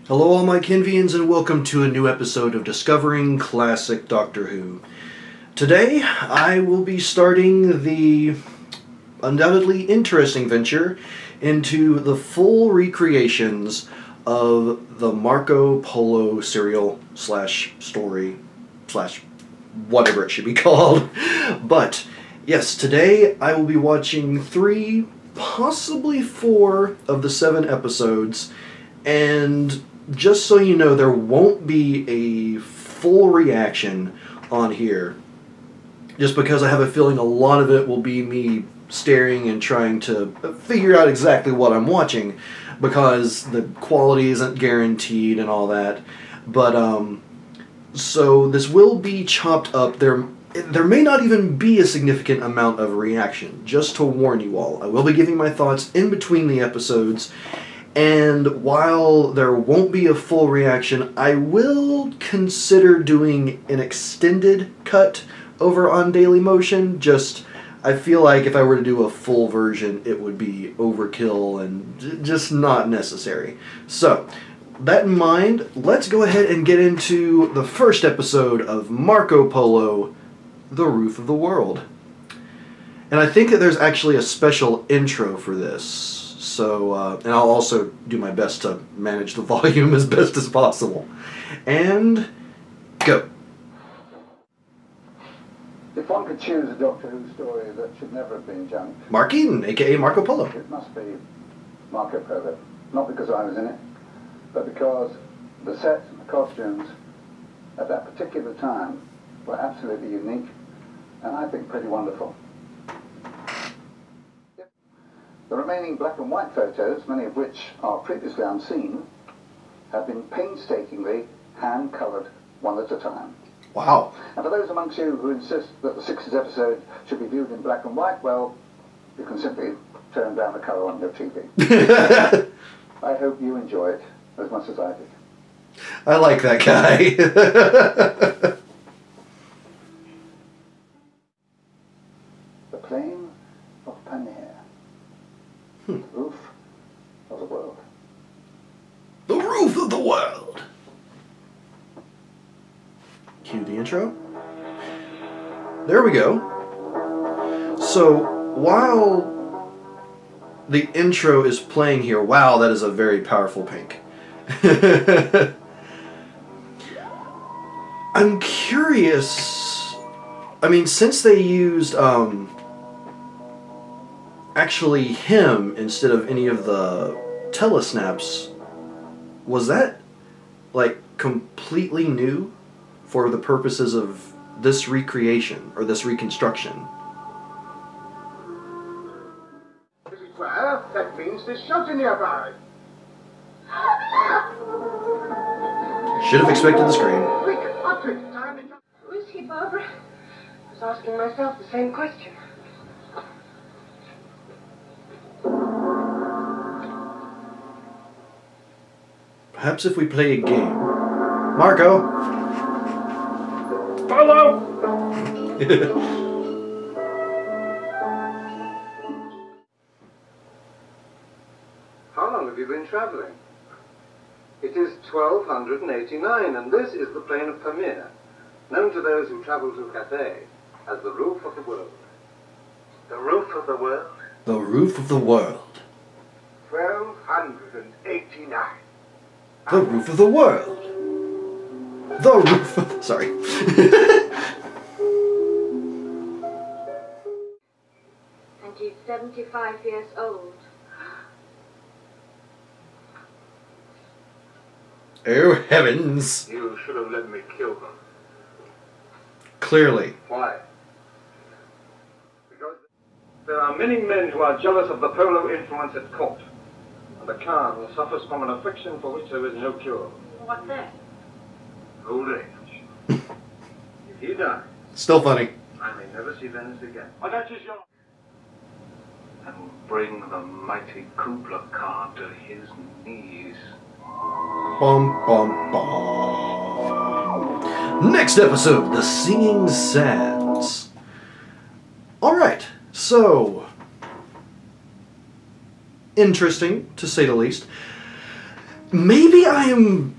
Hello all my Kenvians and welcome to a new episode of Discovering Classic Doctor Who. Today I will be starting the undoubtedly interesting venture into the full recreations of the Marco Polo serial slash story slash whatever it should be called. But yes, today I will be watching 3, possibly 4 of the 7 episodes, and just so you know, there won't be a full reaction on here, just because I have a feeling a lot of it will be me staring and trying to figure out exactly what I'm watching, because the quality isn't guaranteed and all that. But so this will be chopped up. There may not even be a significant amount of reaction, just to warn you all. I will be giving my thoughts in between the episodes. And while there won't be a full reaction, I will consider doing an extended cut over on Dailymotion. Just, I feel like if I were to do a full version, it would be overkill and just not necessary. So, that in mind, let's go ahead and get into the first episode of Marco Polo, The Roof of the World. And I think that there's actually a special intro for this. So, and I'll also do my best to manage the volume as best as possible. And go. If one could choose a Doctor Who story that should never have been junked, Mark Eden, aka Marco Polo. it must be Marco Polo. Not because I was in it, but because the sets and the costumes at that particular time were absolutely unique and I think pretty wonderful. The remaining black and white photos, many of which are previously unseen, have been painstakingly hand-coloured one at a time. Wow. And for those amongst you who insist that the 60s episode should be viewed in black and white, well, you can simply turn down the colour on your TV. I hope you enjoy it as much as I did. I like that guy. The Plain of Panier. The roof of the world. The roof of the world. Cue the intro. There we go. So, while the intro is playing here, wow, that is a very powerful pink. I'm curious, I mean, since they used, actually him instead of any of the Telesnaps, was that like completely new for the purposes of this recreation or this reconstruction? Well, that means there's shelter nearby. Should have expected the scream. Quick, Patrick, time is up. Who is he, Barbara? I was asking myself the same question. Perhaps if we play a game. Marco! Polo! How long have you been travelling? It is 1289, and this is the plain of Pamir, known to those who travel to Cathay as the roof of the world. The roof of the world? The roof of the world. 1289. The roof of the world. The roof of... Sorry. And he's 75 years old. Oh, heavens. You should have let me kill them. Clearly. Why? Because there are many men who are jealous of the Polo influence at court, and the Khan suffers from an affliction for which there is no cure. What's that? Old age. If he dies, Still funny. I may never see Venice again. Oh, that is your... And will bring the mighty Kubla Khan to his knees. Bum, bum, bum. Next episode, The Singing Sands. Alright, so... interesting, to say the least. maybe I am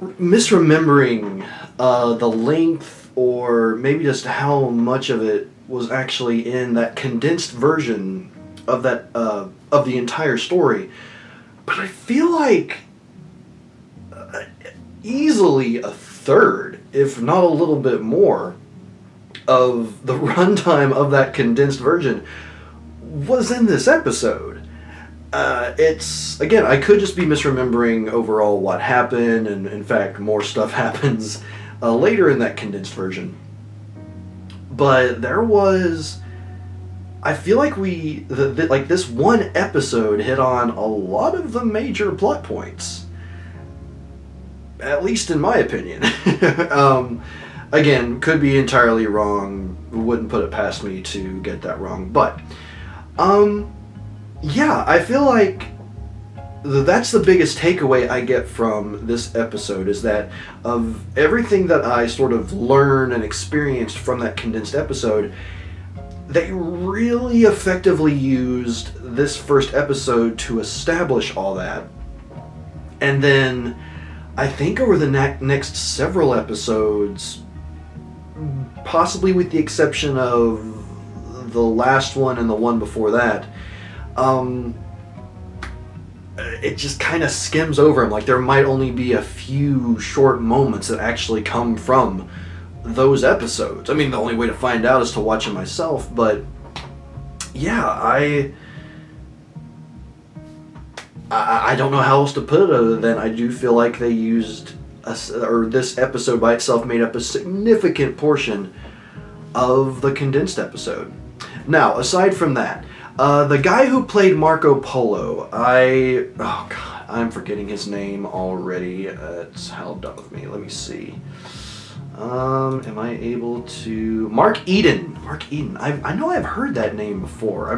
misremembering the length, or maybe just how much of it was actually in that condensed version of that of the entire story. But I feel like easily a third, if not a little bit more, of the runtime of that condensed version was in this episode. It's, again, I could just be misremembering overall what happened, and in fact more stuff happens later in that condensed version. But there was, I feel like like this one episode hit on a lot of the major plot points. At least in my opinion. Again, could be entirely wrong. Wouldn't put it past me to get that wrong. But, yeah, I feel like that's the biggest takeaway I get from this episode, is that of everything that I sort of learned and experienced from that condensed episode, they really effectively used this first episode to establish all that. And then I think over the next several episodes, possibly with the exception of the last one and the one before that, it just kind of skims over them. Like, there might only be a few short moments that actually come from those episodes. I mean, the only way to find out is to watch it myself, but yeah, I don't know how else to put it other than I do feel like they used, or this episode by itself made up a significant portion of the condensed episode. Now, aside from that, the guy who played Marco Polo, oh god, I'm forgetting his name already. It's held up with me. Let me see. Am I able to... Mark Eden. Mark Eden. I know I've heard that name before.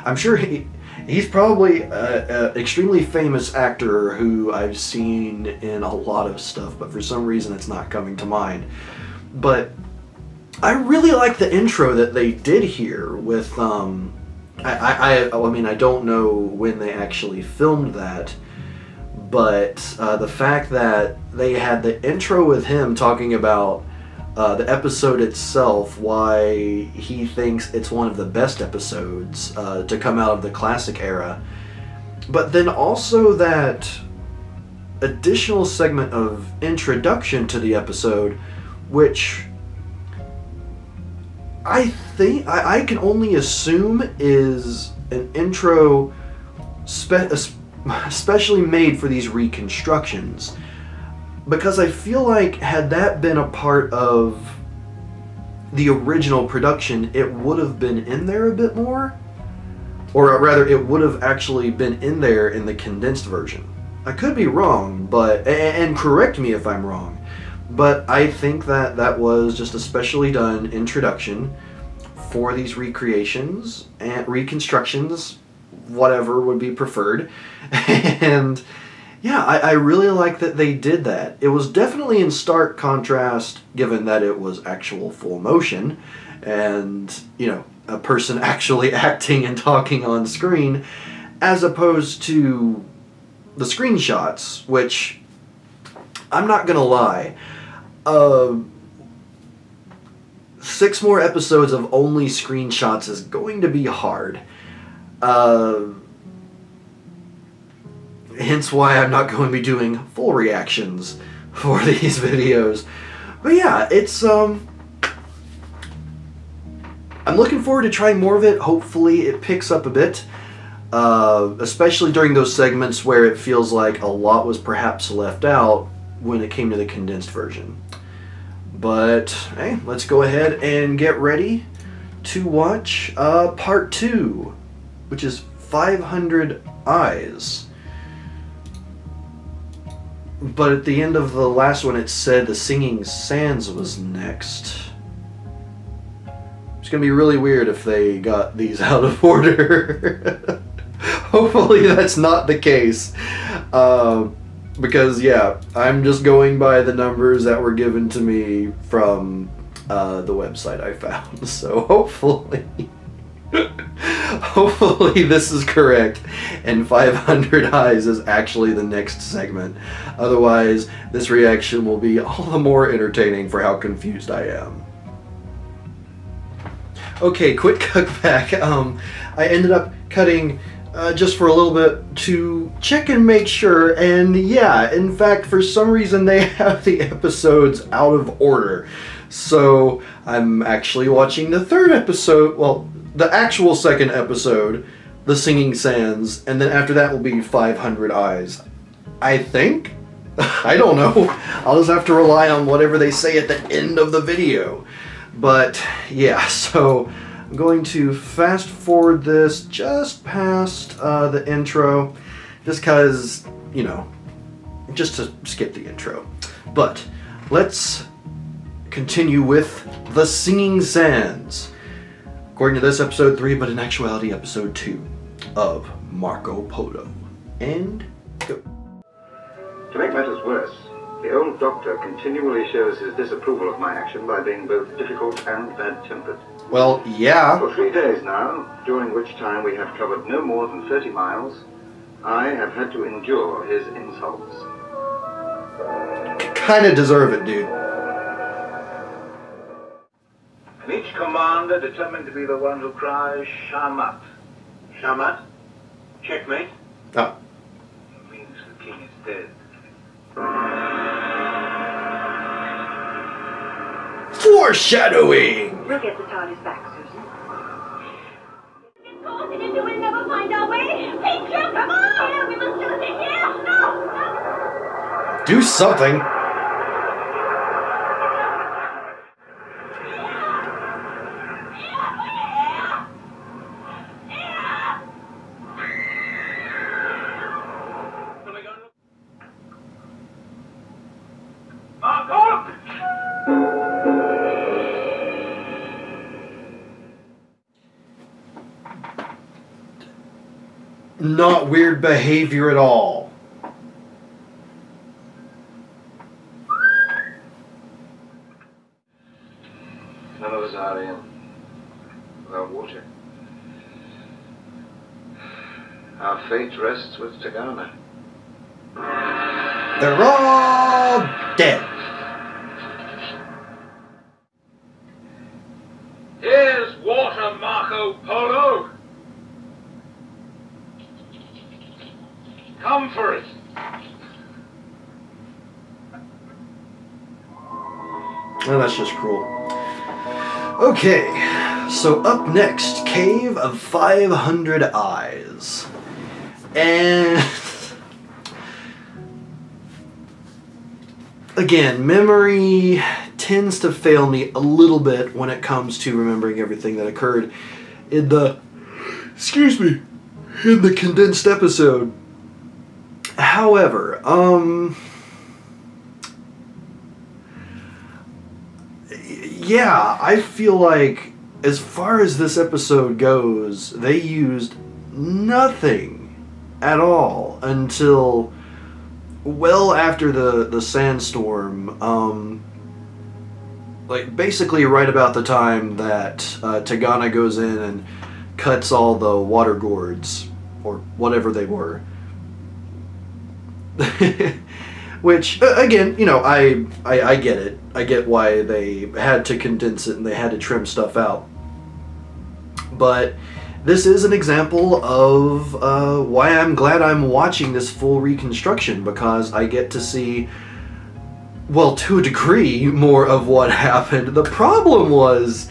I'm sure he's probably an extremely famous actor who I've seen in a lot of stuff, but for some reason it's not coming to mind. But I really like the intro that they did here with... I mean, I don't know when they actually filmed that, but the fact that they had the intro with him talking about the episode itself, why he thinks it's one of the best episodes to come out of the classic era, but then also that additional segment of introduction to the episode, which I think I can only assume is an intro especially made for these reconstructions, because I feel like had that been a part of the original production, it would have been in there a bit more, or rather it would have actually been in there in the condensed version. I could be wrong, but, and correct me if I'm wrong, but I think that that was just a specially done introduction for these recreations and reconstructions, whatever would be preferred. And yeah, I really like that they did that. It was definitely in stark contrast, given that it was actual full motion and, you know, a person actually acting and talking on screen, as opposed to the screenshots, which, I'm not gonna lie, 6 more episodes of only screenshots is going to be hard. Hence why I'm not going to be doing full reactions for these videos. But yeah, it's, I'm looking forward to trying more of it. Hopefully it picks up a bit. Especially during those segments where it feels like a lot was perhaps left out when it came to the condensed version. But, hey, let's go ahead and get ready to watch part 2, which is 500 Eyes. But at the end of the last one it said the Singing Sands was next. It's going to be really weird if they got these out of order. Hopefully that's not the case. Because, yeah, I'm just going by the numbers that were given to me from the website I found. So hopefully Hopefully this is correct, and 500 eyes is actually the next segment. Otherwise, this reaction will be all the more entertaining for how confused I am. Okay, quick cut back. I ended up cutting just for a little bit to check and make sure, and yeah, in fact, for some reason they have the episodes out of order. So I'm actually watching the third episode, well, the actual second episode, The Singing Sands, and then after that will be 500 Eyes. I think? I don't know. I'll just have to rely on whatever they say at the end of the video. But yeah, so I'm going to fast forward this just past the intro, just because, you know, just to skip the intro. But let's continue with The Singing Sands. According to this, episode 3, but in actuality, episode 2 of Marco Polo. And go. To make matters worse, the old doctor continually shows his disapproval of my action by being both difficult and bad-tempered. Well, yeah. For 3 days now, during which time we have covered no more than 30 miles, I have had to endure his insults. Kinda deserve it, dude. And each commander determined to be the one who cries, Shamat. Shamat? Checkmate? Oh. It means the king is dead. Foreshadowing! We'll get the TARDIS back, Susan. Get caught and into we'll never find our way. Peter, come on! Here, we must do it here. No! Do something. Not weird behavior at all. None of us are in without water. Our fate rests with Tagana. They're all dead. Here's water, Marco Polo! Come for it! Well, that's just cruel. Okay, so up next, Cave of 500 Eyes. And again, memory tends to fail me a little bit when it comes to remembering everything that occurred in the, in the condensed episode. However, yeah, I feel like as far as this episode goes, they used nothing at all until well after the sandstorm, like basically right about the time that Tagana goes in and cuts all the water gourds, or whatever they were. Which, again, you know, I get it. I get why they had to condense it and they had to trim stuff out. But this is an example of why I'm glad I'm watching this full reconstruction, because I get to see, well, to a degree, more of what happened. The problem was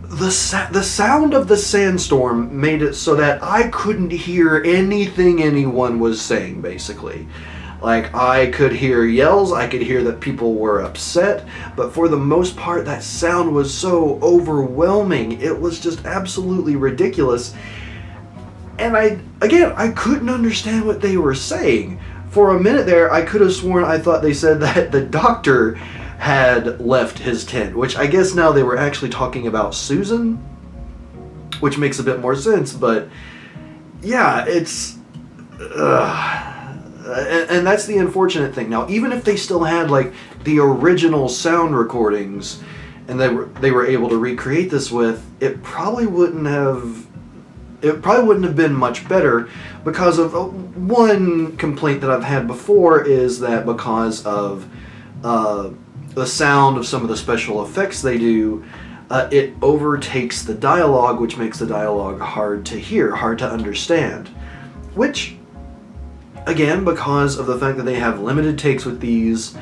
the sound of the sandstorm made it so that I couldn't hear anything anyone was saying, basically. Like, I could hear yells, I could hear that people were upset, but for the most part, that sound was so overwhelming. It was just absolutely ridiculous. And I couldn't understand what they were saying. For a minute there, I could have sworn I thought they said that the doctor had left his tent, which I guess now they were actually talking about Susan, which makes a bit more sense, but yeah, it's and that's the unfortunate thing. Now, even if they still had like the original sound recordings and they were able to recreate this with, it probably wouldn't have been much better, because of one complaint that I've had before is that because of the sound of some of the special effects they do, it overtakes the dialogue, which makes the dialogue hard to hear, hard to understand. Which, again, because of the fact that they have limited takes with these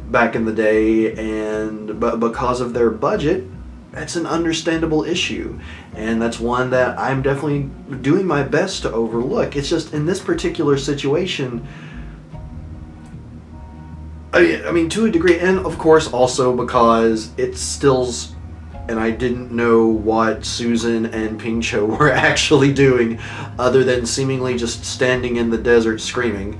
back in the day, and because of their budget, that's an understandable issue. And that's one that I'm definitely doing my best to overlook. It's just, in this particular situation, I mean, to a degree, and of course also because it stills, and I didn't know what Susan and Ping-Cho were actually doing other than seemingly just standing in the desert screaming.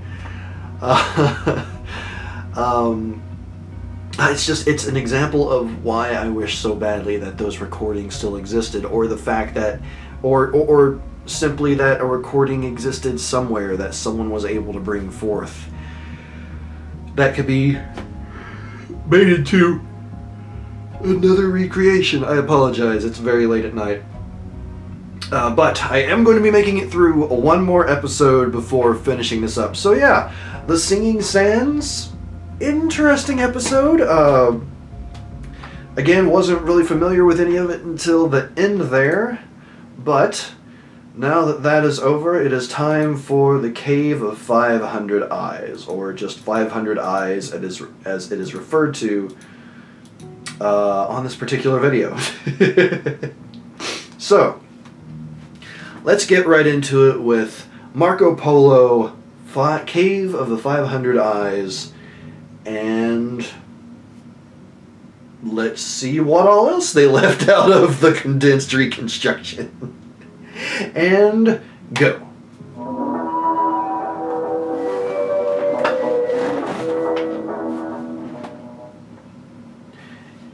It's an example of why I wish so badly that those recordings still existed, or the fact that, or simply that a recording existed somewhere that someone was able to bring forth that could be made into another recreation. I apologize, it's very late at night. But I am going to be making it through one more episode before finishing this up. So yeah, The Singing Sands, interesting episode. Again, wasn't really familiar with any of it until the end there, but now that that is over, it is time for the Cave of 500 Eyes, or just 500 Eyes as it is referred to on this particular video. So, let's get right into it with Marco Polo, Cave of the 500 Eyes, and let's see what all else they left out of the condensed reconstruction. And go.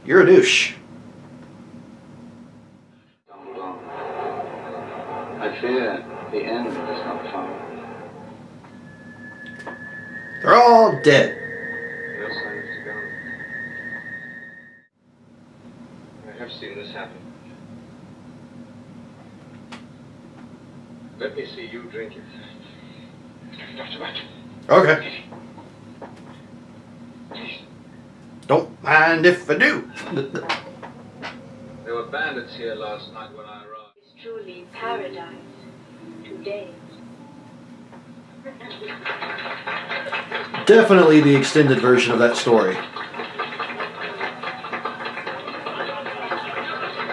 You're a douche. I fear the end is not far. They're all dead. No signs to go. I have seen this happen. Let me see you drink it. Not too much. Okay. Don't mind if I do. There were bandits here last night when I arrived. It's truly paradise today. Definitely the extended version of that story.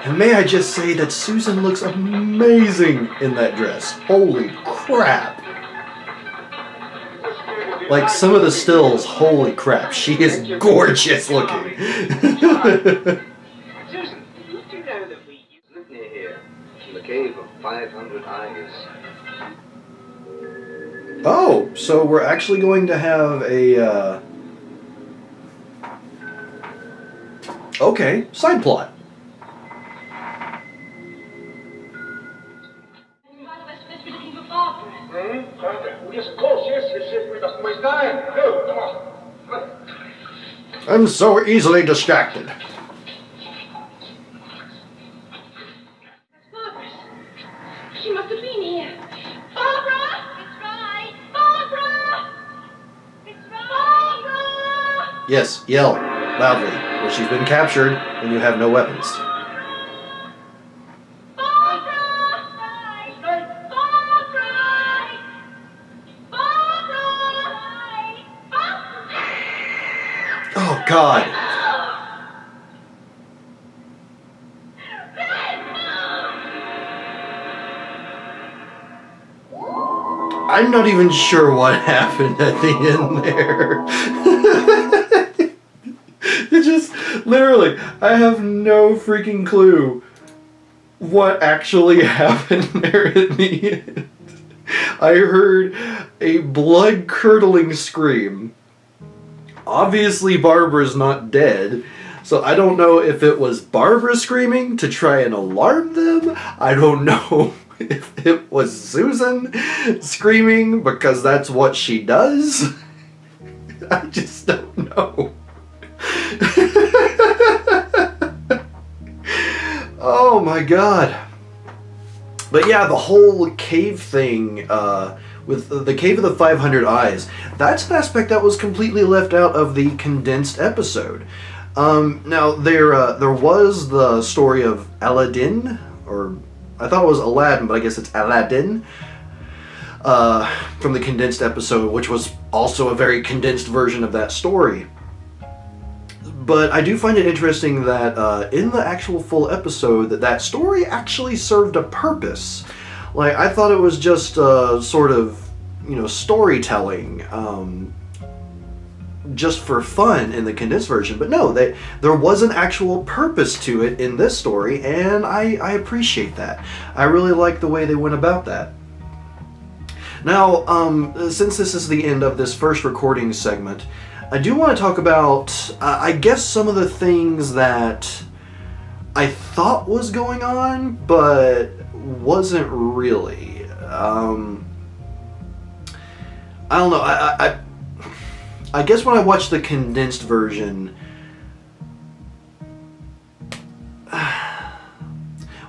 And may I just say that Susan looks amazing in that dress. Holy crap. Like, some of the stills, holy crap, she is gorgeous looking. Susan, do you know that we live near here? In the Cave of 500 Eyes. Oh, so we're actually going to have a, okay, side plot. Yes, of course, yes, we must waste time. No, come on. I'm so easily distracted. That's Barbara. She must have been here. Barbara! It's right. Barbara! It's right. Barbara! Yes, yell loudly. Well, she's been captured and you have no weapons. Oh, God. I'm not even sure what happened at the end there. It just, literally, I have no freaking clue what actually happened there at the end. I heard a blood-curdling scream. Obviously, Barbara's not dead, so I don't know if it was Barbara screaming to try and alarm them. I don't know if it was Susan screaming because that's what she does. I just don't know. Oh my god. But yeah, the whole cave thing, with the Cave of the 500 Eyes, that's an aspect that was completely left out of the condensed episode. Now, there was the story of Aladdin, or I thought it was Aladdin, but I guess it's Aladdin, from the condensed episode, which was also a very condensed version of that story. But I do find it interesting that in the actual full episode, that story actually served a purpose. Like, I thought it was just sort of, storytelling, just for fun in the condensed version. But no, there was an actual purpose to it in this story, and I appreciate that. I really like the way they went about that. Now, since this is the end of this first recording segment, I do want to talk about, I guess, some of the things that I thought was going on, but wasn't really. I don't know, I guess when I watched the condensed version,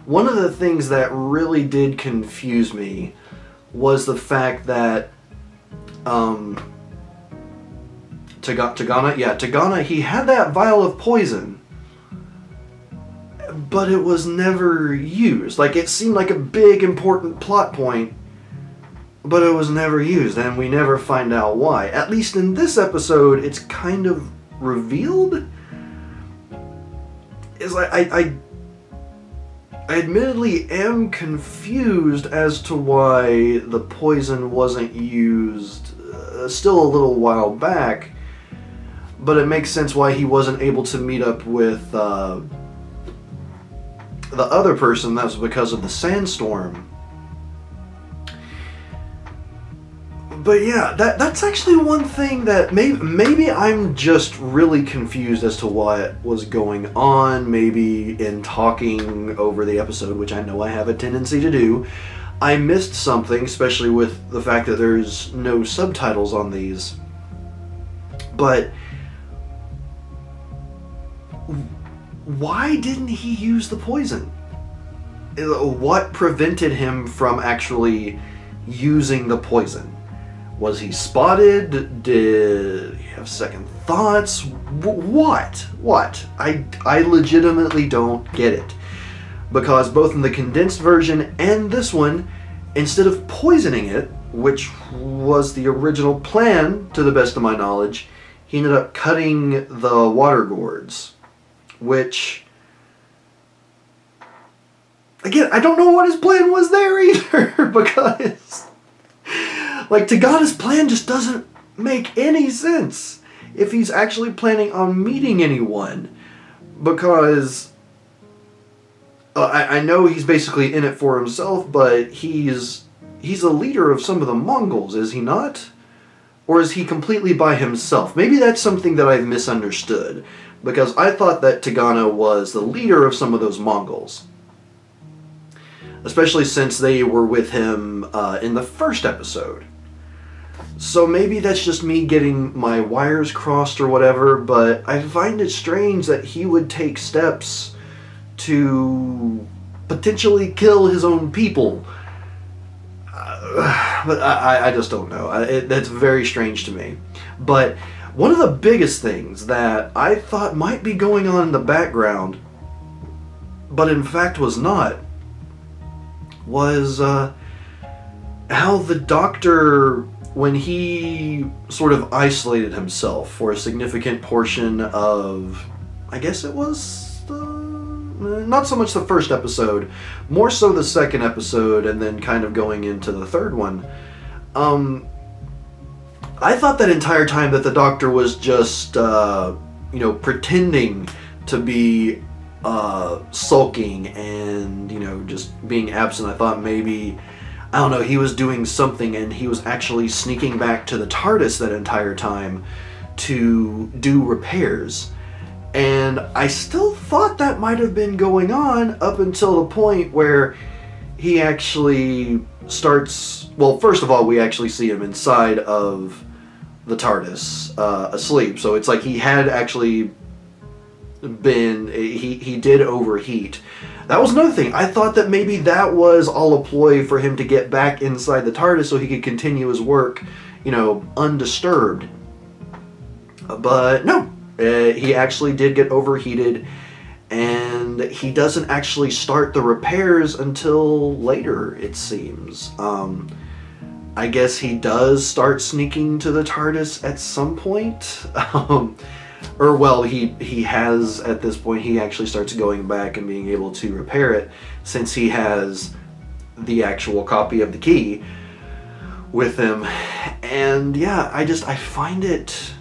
one of the things that really did confuse me was the fact that Tagana, he had that vial of poison, but it was never used. Like, it seemed like a big important plot point, but it was never used, and we never find out why. At least in this episode, it's kind of revealed. It's like, I admittedly am confused as to why the poison wasn't used still a little while back, but it makes sense why he wasn't able to meet up with the other person. That was because of the sandstorm. But yeah, that's actually one thing that maybe I'm just really confused as to what was going on. Maybe in talking over the episode, which I know I have a tendency to do, I missed something, especially with the fact that there's no subtitles on these. But why didn't he use the poison? What prevented him from actually using the poison? Was he spotted? Did he have second thoughts? What? I legitimately don't get it. Because both in the condensed version and this one, instead of poisoning it, which was the original plan, to the best of my knowledge, he ended up cutting the water gourds. Which, again, I don't know what his plan was there either, because, like, Tagana's plan just doesn't make any sense if he's actually planning on meeting anyone. Because I know he's basically in it for himself, but he's a leader of some of the Mongols, is he not? Or is he completely by himself? Maybe that's something that I've misunderstood, because I thought that Tagana was the leader of some of those Mongols. Especially since they were with him in the first episode. So maybe that's just me getting my wires crossed or whatever, but I find it strange that he would take steps to potentially kill his own people. But I just don't know. That's very strange to me. But one of the biggest things that I thought might be going on in the background, but in fact was not, was how the Doctor, when he sort of isolated himself for a significant portion of, I guess it was not so much the first episode, more so the second episode, and then kind of going into the third one. I thought that entire time that the Doctor was just, pretending to be sulking and, just being absent. I thought maybe, I don't know, he was doing something and he was actually sneaking back to the TARDIS that entire time to do repairs. And I still thought that might have been going on up until the point where he actually starts... Well, first of all, we actually see him inside of the TARDIS, asleep. So it's like he had actually been... He did overheat. that was another thing. I thought that maybe that was all a ploy for him to get back inside the TARDIS so he could continue his work, you know, undisturbed. But no, he actually did get overheated, and he doesn't actually start the repairs until later, it seems. I guess he does start sneaking to the TARDIS at some point. Or, well, he has, at this point, he actually starts going back and being able to repair it, since he has the actual copy of the key with him. And yeah, I find it,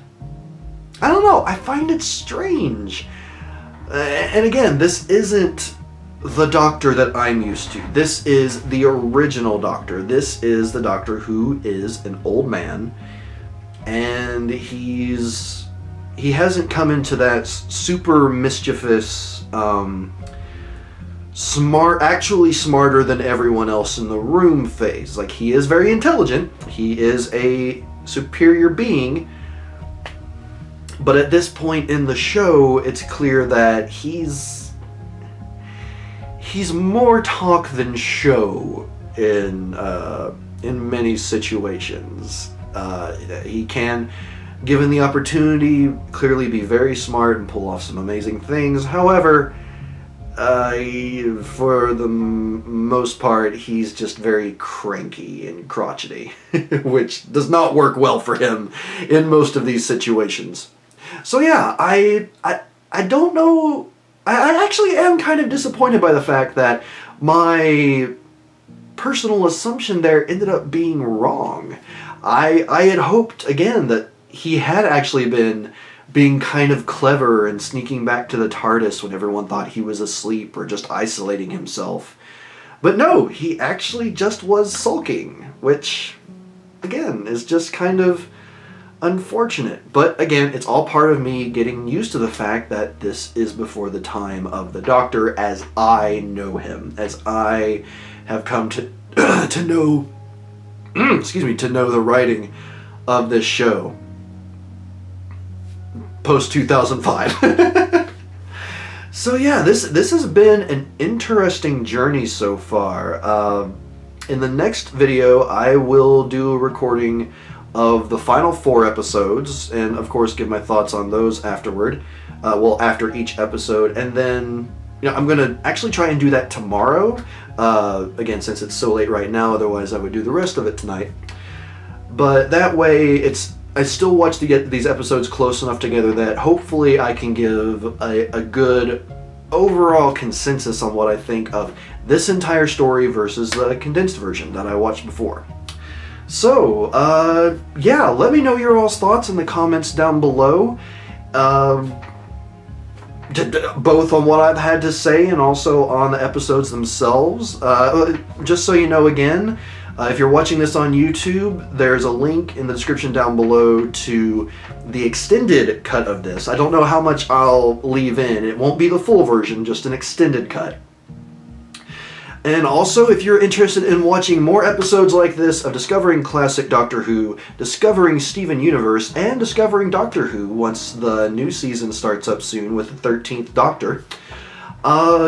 I don't know, I find it strange. And again, this isn't the Doctor that I'm used to. This is the original Doctor. This is the Doctor who is an old man, and he hasn't come into that super mischievous, actually smarter than everyone else in the room phase. Like, he is very intelligent. He is a superior being. But at this point in the show, it's clear that he's more talk than show in many situations. He can, given the opportunity, clearly be very smart and pull off some amazing things. However, for the most part, he's just very cranky and crotchety, which does not work well for him in most of these situations. So yeah, I don't know. I actually am kind of disappointed by the fact that my personal assumption there ended up being wrong. I had hoped, again, that he had actually been being kind of clever and sneaking back to the TARDIS when everyone thought he was asleep or just isolating himself. But no, he actually just was sulking, which, again, is just kind of unfortunate. But again, it's all part of me getting used to the fact that this is before the time of the Doctor as I know him, as I have come to to know to know the writing of this show post 2005. So yeah, this has been an interesting journey so far. In the next video, I will do a recording of the final 4 episodes, and of course give my thoughts on those afterward. Well, after each episode, and then, you know, I'm gonna actually try and do that tomorrow. Again, since it's so late right now, otherwise I would do the rest of it tonight. But that way, I still watch to get these episodes close enough together that hopefully I can give a good overall consensus on what I think of this entire story versus the condensed version that I watched before. So, yeah, let me know your all's thoughts in the comments down below. Both on what I've had to say and also on the episodes themselves. Just so you know, again, if you're watching this on YouTube, there's a link in the description down below to the extended cut of this. I don't know how much I'll leave in. It won't be the full version, just an extended cut. And also, if you're interested in watching more episodes like this of discovering classic Doctor Who, discovering Steven Universe, and discovering Doctor Who once the new season starts up soon with the 13th Doctor,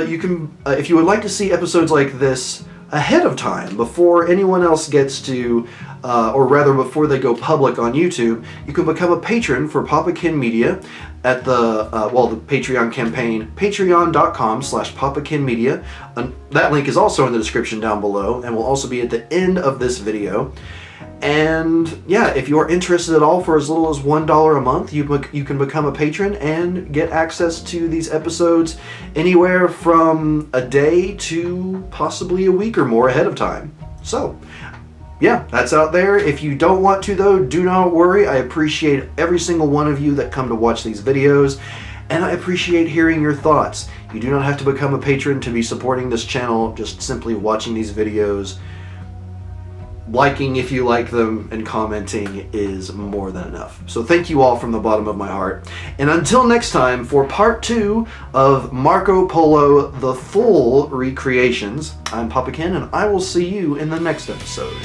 you can, if you would like to see episodes like this ahead of time, before anyone else gets to, or rather before they go public on YouTube, you can become a patron for PapaKennMedia at the, well, the Patreon campaign, patreon.com/PapaKennMedia. That link is also in the description down below, and will also be at the end of this video. And yeah, if you're interested at all, for as little as $1 a month, you can become a patron and get access to these episodes anywhere from a day to possibly a week or more ahead of time. So, yeah, that's out there. If you don't want to, though, do not worry. I appreciate every single one of you that come to watch these videos, and I appreciate hearing your thoughts. You do not have to become a patron to be supporting this channel, just simply watching these videos. Liking if you like them and commenting is more than enough. So thank you all from the bottom of my heart. And until next time, for part 2 of Marco Polo, the full recreations, I'm Papa Ken, and I will see you in the next episode.